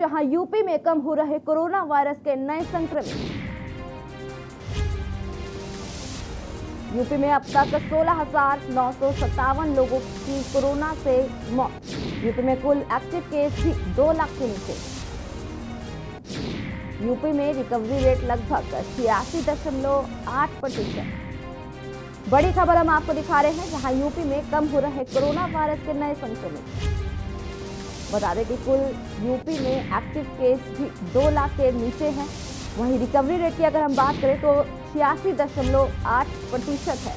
जहां यूपी में कम हो रहे कोरोना वायरस के नए संक्रमित। यूपी में अब तक 16,957 लोगों की कोरोना से मौत। यूपी में कुल एक्टिव केस भी 2 लाख के नीचे। यूपी में रिकवरी रेट लगभग 86.8%। बड़ी खबर हम आपको दिखा रहे हैं, जहां यूपी में कम हो रहे कोरोना वायरस के नए संक्रमित। बता दें कि कुल यूपी में एक्टिव केस भी 2 लाख के नीचे हैं। वहीं रिकवरी रेट की अगर हम बात करें तो 86.8% है।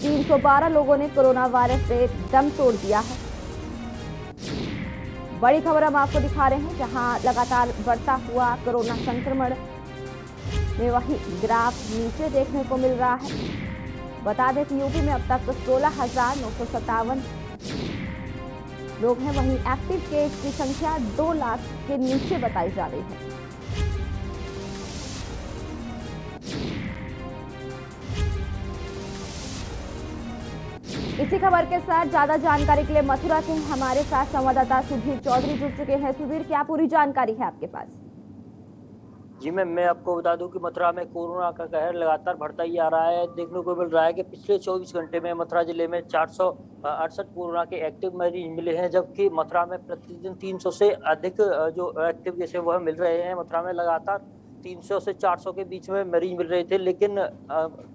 312 लोगों ने कोरोना वायरस से दम तोड़ दिया है। बड़ी खबर हम आपको दिखा रहे हैं, जहां लगातार बढ़ता हुआ कोरोना संक्रमण में वही ग्राफ नीचे देखने को मिल रहा है। बता दें कि यूपी में अब तक 16,957 लोग हैं। वहीं एक्टिव केस की संख्या 2 लाख के नीचे बताई जा रही है। इसी खबर के साथ ज्यादा जानकारी के लिए मथुरा के हमारे साथ संवाददाता सुधीर चौधरी जुड़ चुके हैं। सुधीर, क्या पूरी जानकारी है आपके पास? जी मैम, मैं आपको बता दूं कि मथुरा में कोरोना का कहर लगातार बढ़ता ही आ रहा है। देखने को मिल रहा है कि पिछले 24 घंटे में मथुरा जिले में 468 कोरोना के एक्टिव मरीज मिले हैं, जबकि मथुरा में प्रतिदिन 300 से अधिक जो एक्टिव केस है वह मिल रहे हैं। मथुरा में लगातार 300 से 400 के बीच में मरीज मिल रहे थे, लेकिन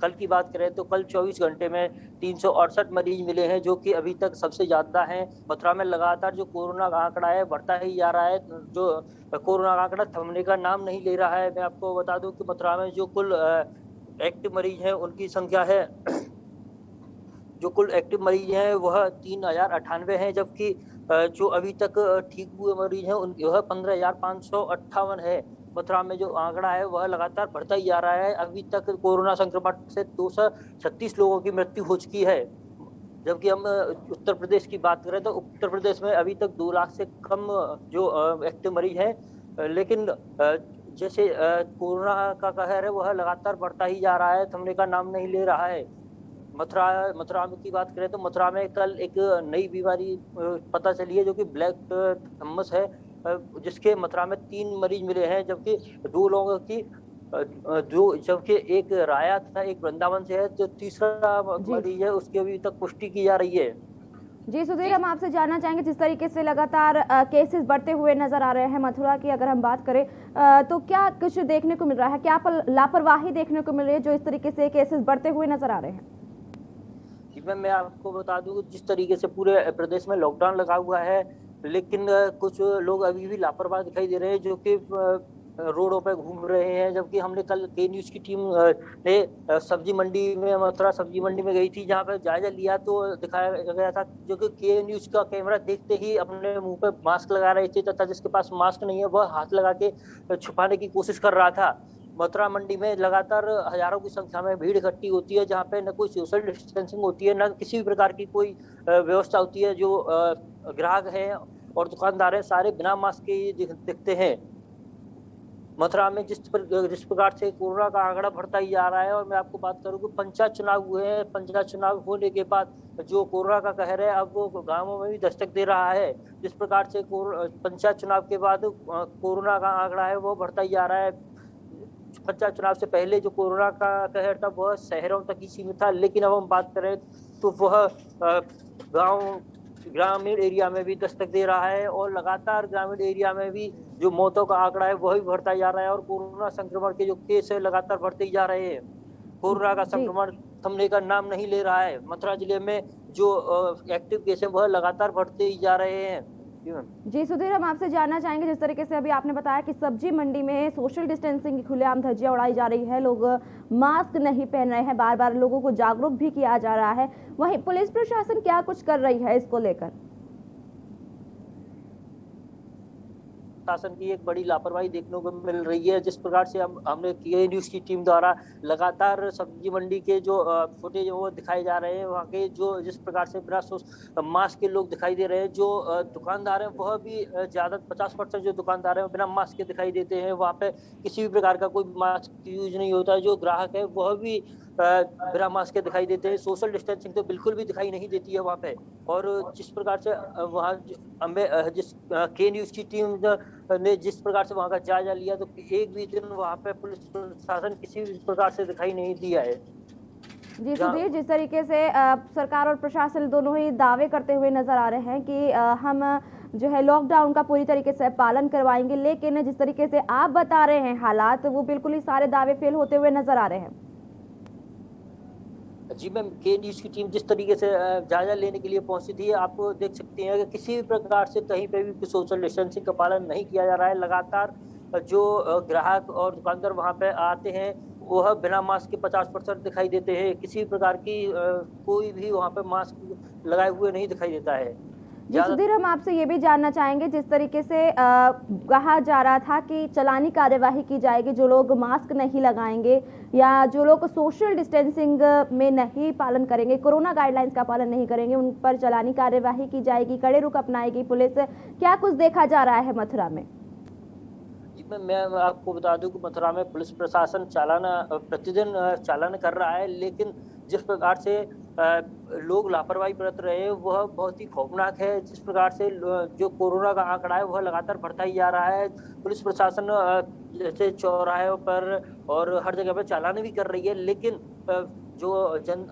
कल की बात करें तो कल 24 घंटे में 368 मरीज मिले हैं, जो कि अभी तक सबसे ज्यादा हैं। मथुरा में लगातार जो कोरोना का आंकड़ा है बढ़ता ही जा रहा है। जो कोरोना का आंकड़ा थमने का नाम नहीं ले रहा है। मैं आपको बता दूं कि मथुरा में जो कुल एक्टिव मरीज हैं उनकी संख्या है जो कुल एक्टिव मरीज हैं वह 3,098 हैं, जबकि जो अभी तक ठीक हुए मरीज हैं उनकी वह 15,558 है। मथुरा में जो आंकड़ा है वह लगातार बढ़ता ही जा रहा है। अभी तक कोरोना संक्रमण से 236 लोगों की मृत्यु हो चुकी है। जबकि हम उत्तर प्रदेश की बात करें तो उत्तर प्रदेश में अभी तक 2 लाख से कम जो एक्टिव मरीज हैं, लेकिन जैसे कोरोना का कहर है वह लगातार बढ़ता ही जा रहा है, थमने का नाम नहीं ले रहा है। मथुरा की बात करें तो मथुरा में कल एक नई बीमारी पता चली है, जो कि ब्लैक थम्मस है, जिसके मथुरा में 3 मरीज मिले हैं, जबकि 2 लोगों की जबकि एक राया तथा एक वृंदावन से है। जो तीसरा मरीज है उसकी अभी तक पुष्टि की जा रही है। जी सुधीर, हम आपसे जानना चाहेंगे, जिस तरीके से लगातार केसेस बढ़ते हुए नजर आ रहे हैं मथुरा की अगर हम बात करें तो क्या कुछ देखने को मिल रहा है? क्या लापरवाही देखने को मिल रही है जो इस तरीके से केसेस बढ़ते हुए नजर आ रहे हैं? मैं आपको बता दूं जिस तरीके से पूरे प्रदेश में लॉकडाउन लगा हुआ है, लेकिन कुछ लोग अभी भी लापरवाह दिखाई दे रहे हैं, जो कि रोडों पे घूम रहे हैं। जबकि हमने कल के न्यूज की टीम ने सब्जी मंडी में मथुरा सब्जी मंडी में गई थी, जहां पर जायजा लिया तो दिखाया गया था जो कि के न्यूज का कैमरा देखते ही अपने मुंह पे मास्क लगा रहे थे, तथा जिसके पास मास्क नहीं है वह हाथ लगा के छुपाने की कोशिश कर रहा था। मथुरा मंडी में लगातार हजारों की संख्या में भीड़ इकट्ठी होती है, जहाँ पे न कोई सोशल डिस्टेंसिंग होती है, न किसी भी प्रकार की कोई व्यवस्था होती है। जो ग्राहक हैं और दुकानदार हैं सारे बिना मास्क के दिखते हैं। मथुरा में जिस प्रकार से कोरोना का आंकड़ा बढ़ता ही जा रहा है, और मैं आपको बात करूं कि पंचायत चुनाव हुए हैं। पंचायत चुनाव होने के बाद जो कोरोना का कहर है अब वो गांवों में भी दस्तक दे रहा है। जिस प्रकार से पंचायत चुनाव के बाद कोरोना का आंकड़ा है वो बढ़ता ही जा रहा है। पंचायत चुनाव से पहले जो कोरोना का कहर था वह शहरों तक ही सीमित था, लेकिन अब हम बात करें तो वह ग्रामीण एरिया में भी दस्तक दे रहा है, और लगातार ग्रामीण एरिया में भी जो मौतों का आंकड़ा है वह भी बढ़ता जा रहा है, और कोरोना संक्रमण के जो केस है लगातार बढ़ते ही जा रहे हैं। कोरोना का संक्रमण थमने का नाम नहीं ले रहा है। मथुरा जिले में जो एक्टिव केस है वह लगातार बढ़ते ही जा रहे हैं। जी सुधीर, हम आपसे जानना चाहेंगे, जिस तरीके से अभी आपने बताया कि सब्जी मंडी में सोशल डिस्टेंसिंग की खुलेआम धज्जियां उड़ाई जा रही है, लोग मास्क नहीं पहन रहे हैं, बार बार लोगों को जागरूक भी किया जा रहा है, वहीं पुलिस प्रशासन क्या कुछ कर रही है इसको लेकर? शासन की एक बड़ी लापरवाही देखने को मिल रही है। जिस प्रकार से हमने के न्यूज की टीम द्वारा लगातार सब्जी मंडी के जो फुटेज वो दिखाए जा रहे हैं, वहाँ के जो जिस प्रकार से बिना मास्क के लोग दिखाई दे रहे हैं, जो दुकानदार हैं वह भी ज्यादा 50% जो दुकानदार हैं बिना मास्क के दिखाई देते हैं। वहाँ पे किसी भी प्रकार का कोई मास्क यूज नहीं होता है। जो ग्राहक है वह भी बिना मास्क के दिखाई देते हैं। सोशल डिस्टेंसिंग तो बिल्कुल भी दिखाई नहीं देती है वहाँ पे। और जिस प्रकार से वहाँ के न्यूज़ की टीम ने जिस प्रकार से वहाँ का जायजा लिया, तो एक भी दिन वहाँ पे पुलिस प्रशासन किसी भी प्रकार से दिखाई नहीं दिया है। जी सुधीर, जिस तरीके से सरकार और प्रशासन दोनों ही दावे करते हुए नजर आ रहे हैं कि हम जो है लॉकडाउन का पूरी तरीके से पालन करवाएंगे, लेकिन जिस तरीके से आप बता रहे हैं हालात, वो बिल्कुल ही सारे दावे फेल होते हुए नजर आ रहे हैं। जी मैम, के न्यूज़ की टीम जिस तरीके से जायजा लेने के लिए पहुंची थी, आप देख सकते हैं कि किसी भी प्रकार से कहीं पे भी सोशल डिस्टेंसिंग का पालन नहीं किया जा रहा है। लगातार जो ग्राहक और दुकानदार वहां पे आते हैं, वह बिना मास्क के 50% दिखाई देते हैं। किसी भी प्रकार की कोई भी वहां पे मास्क लगाए हुए नहीं दिखाई देता है। जी सुधीर, हम आपसे ये भी जानना चाहेंगे, जिस तरीके से कहा जा रहा था कि चलानी कार्यवाही की जाएगी जो लोग मास्क नहीं लगाएंगे या जो लोग सोशल डिस्टेंसिंग में नहीं पालन करेंगे, कोरोना गाइडलाइंस का पालन नहीं करेंगे, उन पर चलानी कार्यवाही की जाएगी, कड़े रुख अपनाएगी पुलिस। क्या कुछ देखा जा रहा है मथुरा में? जी मैं आपको बता दूं कि मथुरा में पुलिस प्रशासन चालान प्रतिदिन चालान कर रहा है, लेकिन जिस प्रकार से लोग लापरवाही बरत रहे हैं वह बहुत ही खौफनाक है। जिस प्रकार से जो कोरोना का आंकड़ा है वह लगातार बढ़ता ही जा रहा है। पुलिस प्रशासन जैसे चौराहों पर और हर जगह पर चालान भी कर रही है, लेकिन जो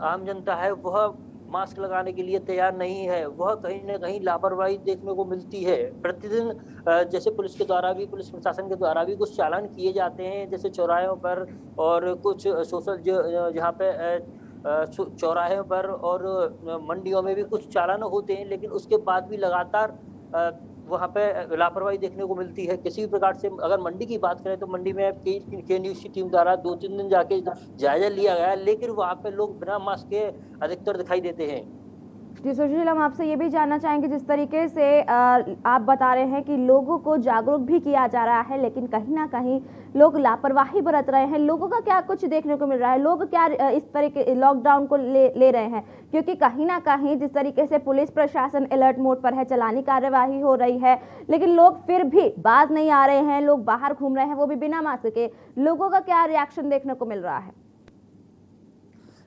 आम जनता है वह मास्क लगाने के लिए तैयार नहीं है। वह कहीं न कहीं लापरवाही देखने को मिलती है। प्रतिदिन जैसे पुलिस प्रशासन के द्वारा भी कुछ चालान किए जाते हैं, जैसे चौराहों पर और कुछ सोशल जहाँ पे चौराहे पर और मंडियों में भी कुछ चालान होते हैं, लेकिन उसके बाद भी लगातार वहाँ पे लापरवाही देखने को मिलती है। किसी भी प्रकार से अगर मंडी की बात करें तो मंडी में के न्यूज़ की टीम द्वारा 2-3 दिन जाके जायजा लिया गया, लेकिन वहाँ पे लोग बिना मास्क के अधिकतर दिखाई देते हैं। जी सुशील, हम आपसे ये भी जानना चाहेंगे, जिस तरीके से आप बता रहे हैं कि लोगों को जागरूक भी किया जा रहा है, लेकिन कहीं ना कहीं लोग लापरवाही बरत रहे हैं। लोगों का क्या कुछ देखने को मिल रहा है? लोग क्या इस तरीके लॉकडाउन को ले रहे हैं? क्योंकि कहीं ना कहीं जिस तरीके से पुलिस प्रशासन अलर्ट मोड पर है, चलानी कार्यवाही हो रही है, लेकिन लोग फिर भी बाज नहीं आ रहे हैं, लोग बाहर घूम रहे हैं, वो भी बिना मास्क के। लोगों का क्या रिएक्शन देखने को मिल रहा है?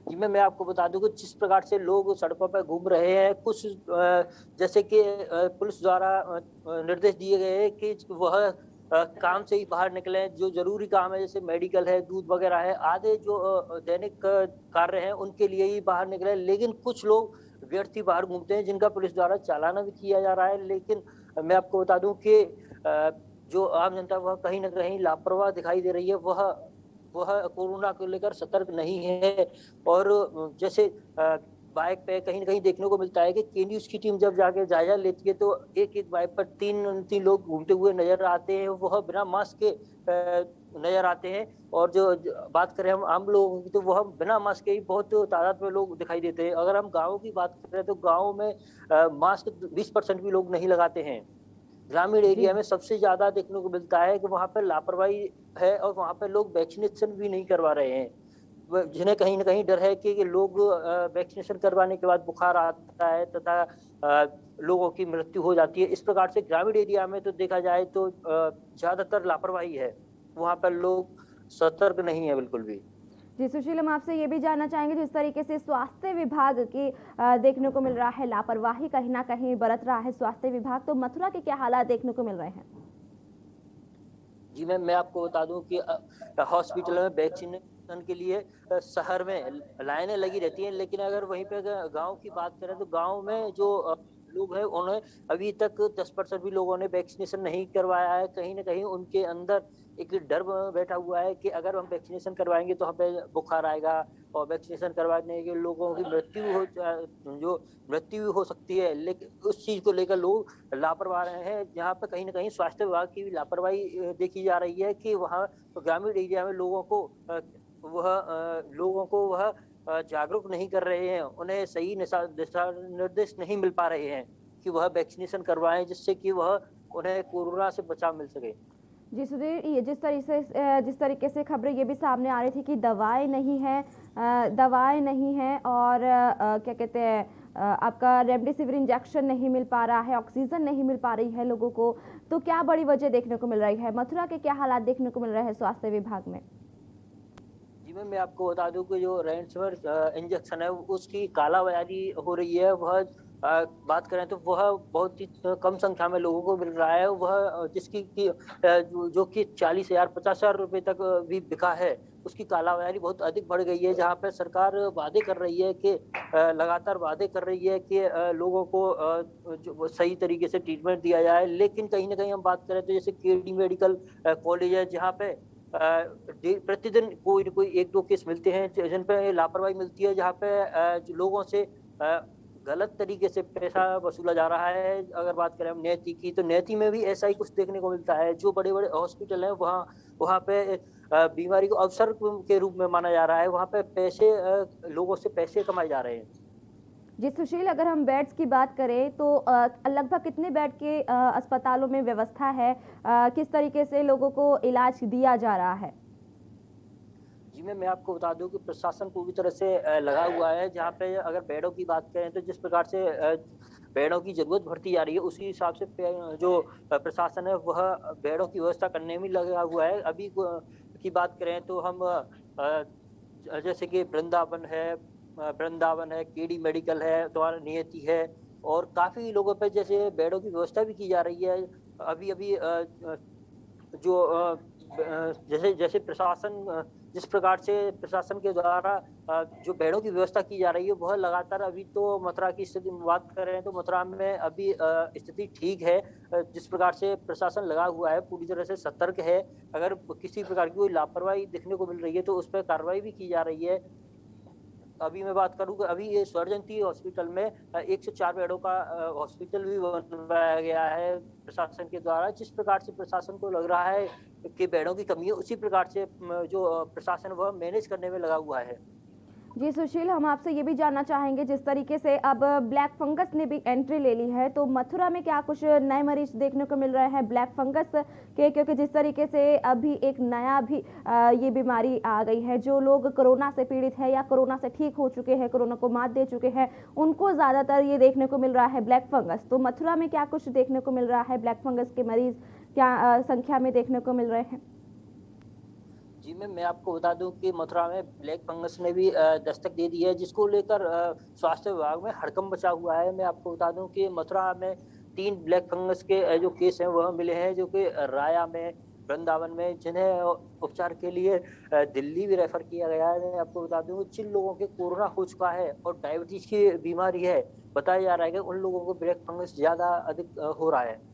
जी मैं आपको बता दूं कि जिस प्रकार से लोग सड़कों पर घूम रहे हैं, कुछ जैसे कि पुलिस द्वारा निर्देश दिए गए हैं कि वह काम से ही बाहर निकले। जो जरूरी काम है जैसे मेडिकल है, दूध वगैरह है, आधे जो दैनिक कार्य हैं उनके लिए ही बाहर निकले। लेकिन कुछ लोग व्यर्थी बाहर घूमते हैं जिनका पुलिस द्वारा चालाना भी किया जा रहा है। लेकिन मैं आपको बता दूं कि जो आम जनता वह कहीं ना कहीं लापरवाह दिखाई दे रही है। वह कोरोना को लेकर सतर्क नहीं है। और जैसे बाइक पे कहीं न कहीं देखने को मिलता है कि के न्यूज़ की टीम जब जाके जायजा लेती है तो एक-एक बाइक पर 3 लोग घूमते हुए नज़र आते हैं। वह बिना मास्क के नज़र आते हैं। और जो बात करें हम आम लोगों की, तो वह बिना मास्क के ही बहुत तादाद में लोग दिखाई देते हैं। अगर हम गाँव की बात करें तो गाँव में मास्क 20% भी लोग नहीं लगाते हैं। ग्रामीण एरिया में सबसे ज्यादा देखने को मिलता है कि वहाँ पे लापरवाही है और वहाँ पे लोग वैक्सीनेशन भी नहीं करवा रहे हैं। जिन्हें कहीं न कहीं डर है कि लोग वैक्सीनेशन करवाने के बाद बुखार आता है तथा लोगों की मृत्यु हो जाती है। इस प्रकार से ग्रामीण एरिया में तो देखा जाए तो ज्यादातर लापरवाही है। वहाँ पर लोग सतर्क नहीं है बिल्कुल भी। जी सुशील, हम आपसे ये भी जानना चाहेंगे, जिस तरीके से स्वास्थ्य विभाग की देखने को मिल रहा है लापरवाही कहीं ना कहीं बरत रहा है स्वास्थ्य विभाग, तो मथुरा के क्या हालात देखने को मिल रहे हैं? जी मैं आपको बता दूं कि हॉस्पिटल में वैक्सीनेशन के लिए शहर में लाइनें लगी रहती हैं, लेकिन अगर वहीं पे गांव की बात करें तो गांव में जो लोग हैं उन्हें अभी तक 10% भी लोगों ने वैक्सीनेशन नहीं करवाया है। कहीं ना कहीं उनके अंदर एक डर बैठा हुआ है कि अगर हम वैक्सीनेशन करवाएंगे तो हमें बुखार आएगा और वैक्सीनेशन करवाने के लोगों की मृत्यु हो सकती है। लेकिन उस चीज को लेकर लोग लापरवाह रहे हैं। यहाँ पे कहीं ना कहीं स्वास्थ्य विभाग की भी लापरवाही देखी जा रही है कि वहाँ ग्रामीण एरिया में लोगों को वह जागरूक नहीं कर रहे हैं। उन्हें सही दिशा निर्देश नहीं मिल पा रहे हैं कि वह वैक्सीनेशन करवाएं, जिससे कि वह उन्हें कोरोना से बचाव मिल सके। जी सुधीर, ये जिस तरीके से खबरें ये भी सामने आ रही थी कि दवाएं नहीं हैं और क्या कहते हैं, आपका रेमडेसिविर इंजेक्शन नहीं मिल पा रहा है, ऑक्सीजन नहीं मिल पा रही है लोगों को, तो क्या बड़ी वजह देखने को मिल रही है? मथुरा के क्या हालात देखने को मिल रहे हैं स्वास्थ्य विभाग में? जी जी मैं आपको बता दूं कि जो रैनसमवेयर इंजेक्शन है उसकी कालाबाजारी हो रही है। वह बात करें तो वह बहुत ही कम संख्या में लोगों को मिल रहा है। वह जिसकी की जो कि 40,000 50,000 रुपए तक भी बिका है, उसकी कालाबाजारी बहुत अधिक बढ़ गई है। जहां पे सरकार वादे कर रही है कि लगातार वादे कर रही है कि लोगों को जो सही तरीके से ट्रीटमेंट दिया जाए, लेकिन कहीं ना कहीं हम बात करें तो जैसे केडी मेडिकल कॉलेज है, जहाँ पे प्रतिदिन कोई न कोई 1-2 केस मिलते हैं जिन पे लापरवाही मिलती है, जहाँ पे जो लोगों से गलत तरीके से पैसा वसूला जा रहा है। अगर बात करें हम नैती की, तो नैती में भी ऐसा ही कुछ देखने को मिलता है। जो बड़े-बड़े हॉस्पिटल हैं, वहाँ वहाँ पे बीमारी को अवसर के रूप में माना जा रहा है। वहाँ पे पैसे लोगों से पैसे कमाए जा रहे हैं। जी सुशील, अगर हम बेड्स की बात करें तो लगभग कितने बेड के अस्पतालों में व्यवस्था है? किस तरीके से लोगों को इलाज दिया जा रहा है? जी मैं आपको बता दूं कि प्रशासन पूरी तरह से लगा हुआ है। जहाँ पे अगर बेडों की बात करें तो जिस प्रकार से बेडों की जरूरत बढ़ती जा रही है, उसी हिसाब से जो प्रशासन है वह बेडों की व्यवस्था करने में लगा हुआ है। अभी की बात करें तो हम जैसे कि वृंदावन है, केडी मेडिकल है, तुम्हारा नियति है, और काफी लोगों पे जैसे बेडों की व्यवस्था भी की जा रही है। अभी अभी जो जैसे जैसे जिस प्रकार से प्रशासन के द्वारा जो बेडों की व्यवस्था की जा रही है, वह लगातार अभी तो मथुरा की स्थिति में बात कर रहे हैं तो मथुरा में अभी स्थिति ठीक है। जिस प्रकार से प्रशासन लगा हुआ है, पूरी तरह से सतर्क है। अगर किसी प्रकार की कोई लापरवाही देखने को मिल रही है तो उस पर कार्रवाई भी की जा रही है। अभी मैं बात करूँ कि अभी ये स्वरजंती हॉस्पिटल में 104 बेडों का हॉस्पिटल भी बनवाया गया है प्रशासन के द्वारा। जिस प्रकार से प्रशासन को लग रहा है कि बेडों की कमी है, उसी प्रकार से जो प्रशासन वह मैनेज करने में लगा हुआ है। जी सुशील, हम आपसे ये भी जानना चाहेंगे, जिस तरीके से अब ब्लैक फंगस ने भी एंट्री ले ली है, तो मथुरा में क्या कुछ नए मरीज देखने को मिल रहे हैं ब्लैक फंगस के? क्योंकि जिस तरीके से अभी एक नया भी ये बीमारी आ गई है, जो लोग कोरोना से पीड़ित है या कोरोना से ठीक हो चुके हैं, कोरोना को मात दे चुके हैं, उनको ज़्यादातर ये देखने को मिल रहा है ब्लैक फंगस। तो मथुरा में क्या कुछ देखने को मिल रहा है? ब्लैक फंगस के मरीज क्या संख्या में देखने को मिल रहे हैं? जी मैं आपको बता दूं कि मथुरा में ब्लैक फंगस ने भी दस्तक दे दी है, जिसको लेकर स्वास्थ्य विभाग में हड़कंप मचा हुआ है। मैं आपको बता दूं कि मथुरा में 3 ब्लैक फंगस के जो केस हैं वह मिले हैं, जो कि राया में, वृंदावन में, जिन्हें उपचार के लिए दिल्ली भी रेफर किया गया है। मैं आपको बता दूं जिन लोगों के कोरोना हो चुका है और डायबिटीज की बीमारी है, बताया जा रहा है कि उन लोगों को ब्लैक फंगस ज्यादा अधिक हो रहा है।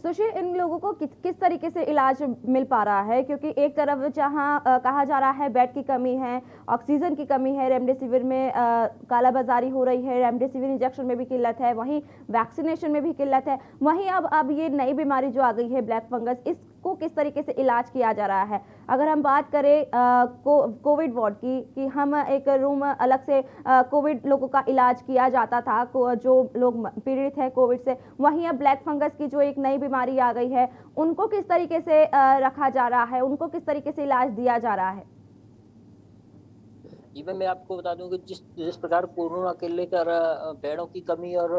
सुशील, इन लोगों को किस तरीके से इलाज मिल पा रहा है? क्योंकि एक तरफ जहां कहा जा रहा है बेड की कमी है, ऑक्सीजन की कमी है, रेमडेसिविर में कालाबाजारी हो रही है, रेमडेसिविर इंजेक्शन में भी किल्लत है, वहीं वैक्सीनेशन में भी किल्लत है, वहीं अब ये नई बीमारी जो आ गई है ब्लैक फंगस, इसको किस तरीके से इलाज किया जा रहा है? अगर हम बात करें कोविड वार्ड की, कि हम एक रूम अलग से कोविड लोगों का इलाज किया जाता था, जो लोग पीड़ित है कोविड से, वहीं अब ब्लैक फंगस की जो एक नई बीमारी आ गई है, उनको किस तरीके से रखा जा रहा है, उनको किस तरीके से इलाज दिया जा रहा है? जी मैं आपको बता दूं कि जिस जिस प्रकार कोरोना के लेकर बेडों की कमी और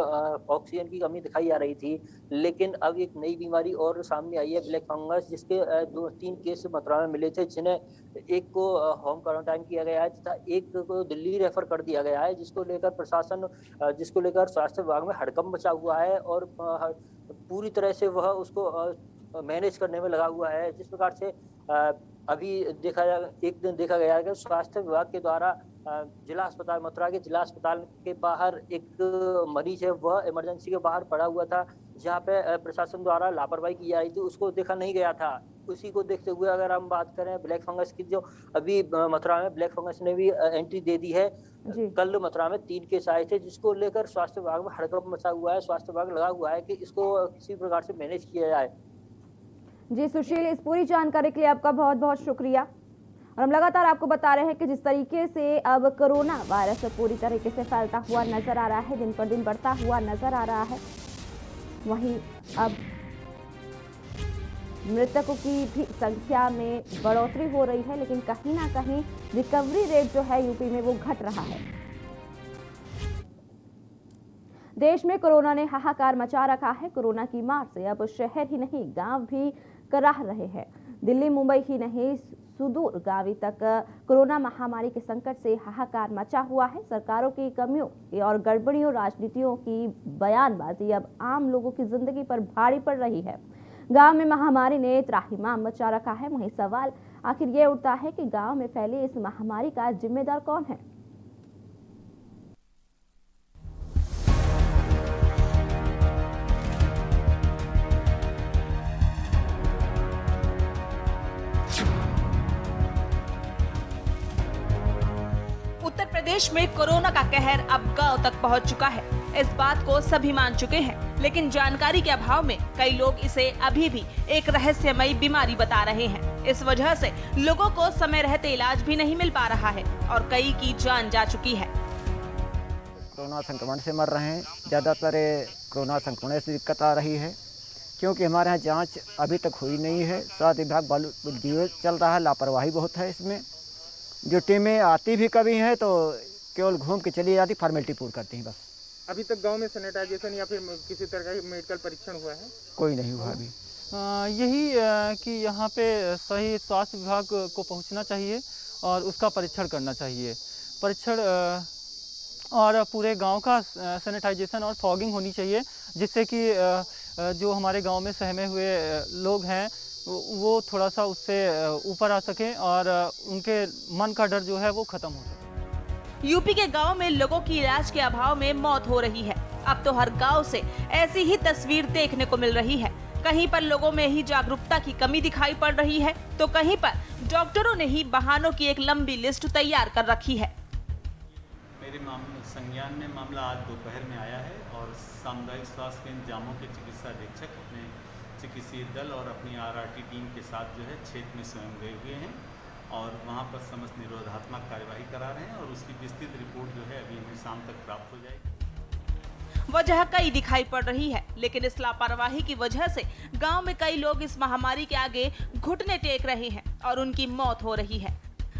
ऑक्सीजन की कमी दिखाई जा रही थी, लेकिन अब एक नई बीमारी और सामने आई है, ब्लैक फंगस, जिसके 2-3 केस मथुरा में मिले थे, जिन्हें एक को होम क्वारंटाइन किया गया है तथा एक को दिल्ली रेफर कर दिया गया है, जिसको लेकर स्वास्थ्य विभाग में हड़कंप मचा हुआ है और पूरी तरह से वह उसको मैनेज करने में लगा हुआ है। जिस प्रकार से अभी एक दिन देखा गया है कि स्वास्थ्य विभाग के द्वारा जिला अस्पताल मथुरा के जिला अस्पताल के बाहर एक मरीज है, वह इमरजेंसी के बाहर पड़ा हुआ था, जहां पे प्रशासन द्वारा लापरवाही की जा रही थी, उसको देखा नहीं गया था। उसी को देखते हुए अगर हम बात करें ब्लैक फंगस की, जो अभी मथुरा में ब्लैक फंगस ने भी एंट्री दे दी है। कल मथुरा में 3 केस आए थे, जिसको लेकर स्वास्थ्य विभाग में हड़कंप मचा हुआ है। स्वास्थ्य विभाग लगा हुआ है कि इसको किसी प्रकार से मैनेज किया जाए। जी सुशील, इस पूरी जानकारी के लिए आपका बहुत बहुत शुक्रिया। और हम लगातार आपको बता रहे हैं कि जिस तरीके से अब कोरोना वायरस पूरी तरीके से फैलता हुआ नजर आ रहा है, दिन पर दिन बढ़ता हुआ नजर आ रहा है, वहीं अब मृतकों की भी संख्या में बढ़ोतरी हो रही है, लेकिन कहीं ना कहीं रिकवरी रेट जो है यूपी में वो घट रहा है। देश में कोरोना ने हाहाकार मचा रखा है। कोरोना की मार से अब शहर ही नहीं, गांव भी कराह रहे हैं। दिल्ली मुंबई ही नहीं, सुदूर गावी तक कोरोना महामारी के संकट से हाहाकार मचा हुआ है। सरकारों की कमियों और गड़बड़ियों, राजनीतियों की बयानबाजी अब आम लोगों की जिंदगी पर भारी पड़ रही है। गांव में महामारी ने त्राहिमाम मचा रखा है। वहीं सवाल आखिर ये उठता है कि गांव में फैली इस महामारी का जिम्मेदार कौन है। उत्तर प्रदेश में कोरोना का कहर अब गांव तक पहुंच चुका है। इस बात को सभी मान चुके हैं, लेकिन जानकारी के अभाव में कई लोग इसे अभी भी एक रहस्यमयी बीमारी बता रहे हैं। इस वजह से लोगों को समय रहते इलाज भी नहीं मिल पा रहा है और कई की जान जा चुकी है। कोरोना संक्रमण से मर रहे हैं। ज़्यादातर कोरोना संक्रमण से दिक्कत आ रही है, क्योंकि हमारे यहाँ जांच अभी तक हुई नहीं है। स्वास्थ्य विभाग बालू चल रहा है, लापरवाही बहुत है इसमें। जो टीमें आती भी कभी हैं तो केवल घूम के चली जाती, फॉर्मेलिटी पूरी करती हैं बस। अभी तक गांव में सैनिटाइजेशन या फिर किसी तरह का मेडिकल परीक्षण हुआ है? कोई नहीं हुआ अभी। यही कि यहाँ पे सही स्वास्थ्य विभाग को पहुँचना चाहिए और उसका परीक्षण करना चाहिए। परीक्षण और पूरे गांव का सैनिटाइजेशन और फॉगिंग होनी चाहिए, जिससे कि जो हमारे गांव में सहमे हुए लोग हैं वो थोड़ा सा उससे ऊपर आ सकें और उनके मन का डर जो है वो खत्म हो सके। यूपी के गांव में लोगों की इलाज के अभाव में मौत हो रही है। अब तो हर गांव से ऐसी ही तस्वीर देखने को मिल रही है। कहीं पर लोगों में ही जागरूकता की कमी दिखाई पड़ रही है, तो कहीं पर डॉक्टरों ने ही बहानों की एक लंबी लिस्ट तैयार कर रखी है। मेरे संज्ञान में मामला आज दोपहर में आया है और सामुदायिक स्वास्थ्य केंद्र जामो के चिकित्सा अधीक्षक अपने चिकित्सीय दल और अपनी आरआरटी टीम के साथ जो है क्षेत्र में स्वयं गए हुए हैं और वहां पर समस्त निरोधात्मक कार्यवाही करा रहे हैं और उसकी विस्तृत रिपोर्ट जो है अभी हमें शाम तक प्राप्त हो जाएगी। वजह कई दिखाई पड़ रही है, लेकिन इस लापरवाही की वजह से गांव में कई लोग इस महामारी के आगे घुटने टेक रहे हैं और उनकी मौत हो रही है।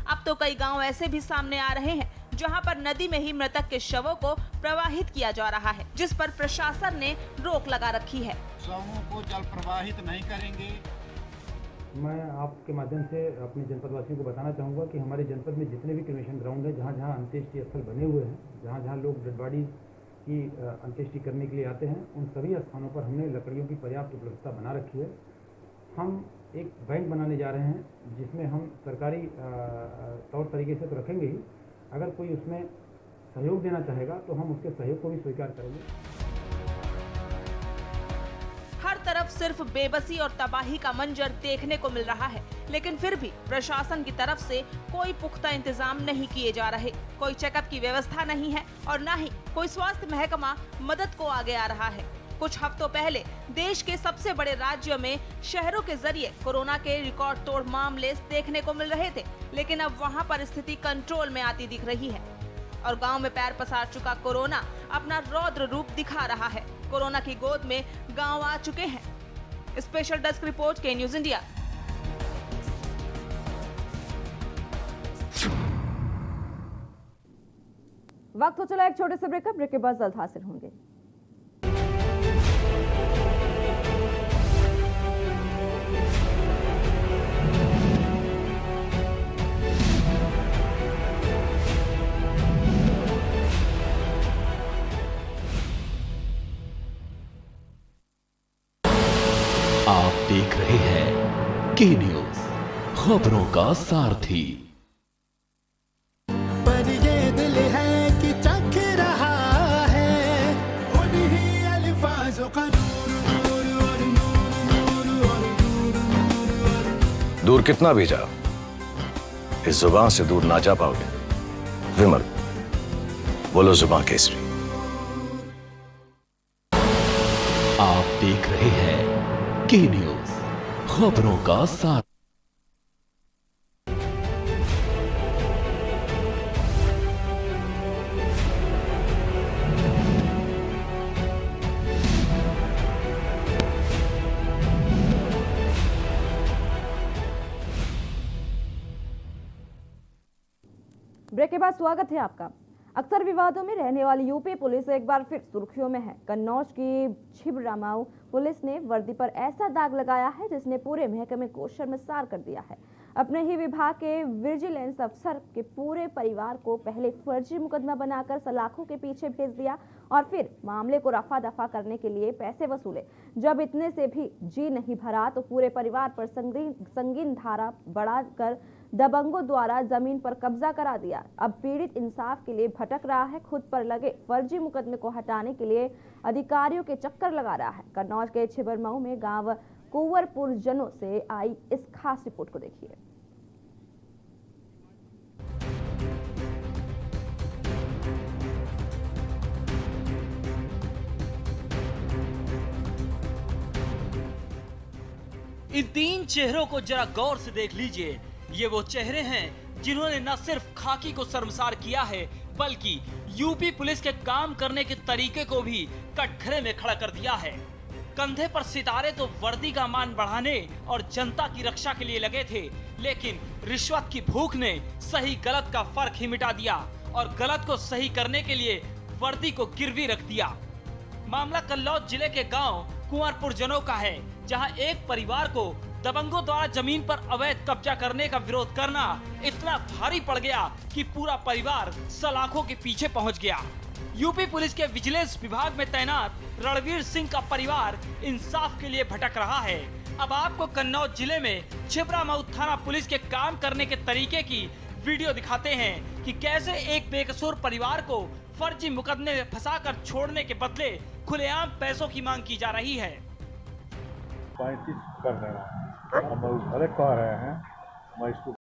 अब तो कई गांव ऐसे भी सामने आ रहे हैं जहां पर नदी में ही मृतक के शवों को प्रवाहित किया जा रहा है, जिस पर प्रशासन ने रोक लगा रखी है। शवों को जल प्रवाहित नहीं करेंगे। मैं आपके माध्यम से अपने जनपद वासियों को बताना चाहूँगा कि हमारे जनपद में जितने भी क्रिमेशन ग्राउंड हैं, जहाँ जहाँ अंत्येष्टि स्थल बने हुए हैं, जहाँ जहाँ लोग डेड बॉडी की अंत्येष्टि करने के लिए आते हैं, उन सभी स्थानों पर हमने लकड़ियों की पर्याप्त उपलब्धता बना रखी है। हम एक बैंक बनाने जा रहे हैं, जिसमें हम सरकारी तौर तरीके से तो रखेंगे ही, अगर कोई उसमें सहयोग देना चाहेगा तो हम उसके सहयोग को भी स्वीकार करेंगे। हर तरफ सिर्फ बेबसी और तबाही का मंजर देखने को मिल रहा है, लेकिन फिर भी प्रशासन की तरफ से कोई पुख्ता इंतजाम नहीं किए जा रहे। कोई चेकअप की व्यवस्था नहीं है और न ही कोई स्वास्थ्य महकमा मदद को आगे आ रहा है। कुछ हफ्तों पहले देश के सबसे बड़े राज्यों में शहरों के जरिए कोरोना के रिकॉर्ड तोड़ मामले देखने को मिल रहे थे, लेकिन अब वहां पर स्थिति कंट्रोल में आती दिख रही है और गांव में पैर पसार चुका कोरोना अपना रौद्र रूप दिखा रहा है। कोरोना की गोद में गांव आ चुके हैं। स्पेशल डेस्क रिपोर्ट के न्यूज इंडिया। वक्त हो चला एक छोटे से ब्रेकअप। ब्रेक के बाद जल्द हासिल होंगे। आप देख रहे हैं के न्यूज, खबरों का सारथी। पर ये दिल है कि चख रहा है उन्हीं अल्फाजों का दूर कितना भी जाओ, इस जुबान से दूर ना जा पाओगे। विमल, बोलो जुबान केसरी। आप देख रहे हैं के न्यूज, खबरों का साथ। ब्रेक के बाद स्वागत है आपका। अक्सर विवादों में रहने वाली यूपी पुलिस एक बार फिर सुर्खियों में है। कन्नौज की छिबरामऊ पुलिस ने वर्दी पर ऐसा दाग लगाया है जिसने पूरे महकमे को शर्मसार कर दिया है। अपने ही विभाग के विजिलेंस अफसर के पूरे परिवार को पहले फर्जी मुकदमा बनाकर सलाखों के पीछे भेज दिया और फिर मामले को रफा दफा करने के लिए पैसे वसूले। जब इतने से भी जी नहीं भरा तो पूरे परिवार पर संगीन धारा बढ़ाकर दबंगों द्वारा जमीन पर कब्जा करा दिया। अब पीड़ित इंसाफ के लिए भटक रहा है। खुद पर लगे फर्जी मुकदमे को हटाने के लिए अधिकारियों के चक्कर लगा रहा है। कन्नौज के छिबरामऊ में गांव कुंवरपुर जनों से आई इस खास रिपोर्ट को देखिए। इन तीन चेहरों को जरा गौर से देख लीजिए। ये वो चेहरे हैं जिन्होंने न सिर्फ खाकी को शर्मसार किया है बल्कि यूपी पुलिस के काम करने के तरीके को भी कटघरे में खड़ा कर दिया है। कंधे पर सितारे तो वर्दी का मान बढ़ाने और जनता की रक्षा के लिए लगे थे, लेकिन रिश्वत की भूख ने सही गलत का फर्क ही मिटा दिया और गलत को सही करने के लिए वर्दी को गिरवी रख दिया। मामला कन्नौज जिले के गांव कुंवरपुर जनों का है, जहां एक परिवार को दबंगों द्वारा जमीन पर अवैध कब्जा करने का विरोध करना इतना भारी पड़ गया कि पूरा परिवार सलाखों के पीछे पहुंच गया। यूपी पुलिस के विजिलेंस विभाग में तैनात रणवीर सिंह का परिवार इंसाफ के लिए भटक रहा है। अब आपको कन्नौज जिले में छिबरामऊ थाना पुलिस के काम करने के तरीके की वीडियो दिखाते हैं कि कैसे एक बेकसूर परिवार को फर्जी मुकदमे में फंसाकर छोड़ने के बदले खुलेआम पैसों की मांग की जा रही है। 35 कर रहे हैं, हम भले कह रहे हैं, मैं इसको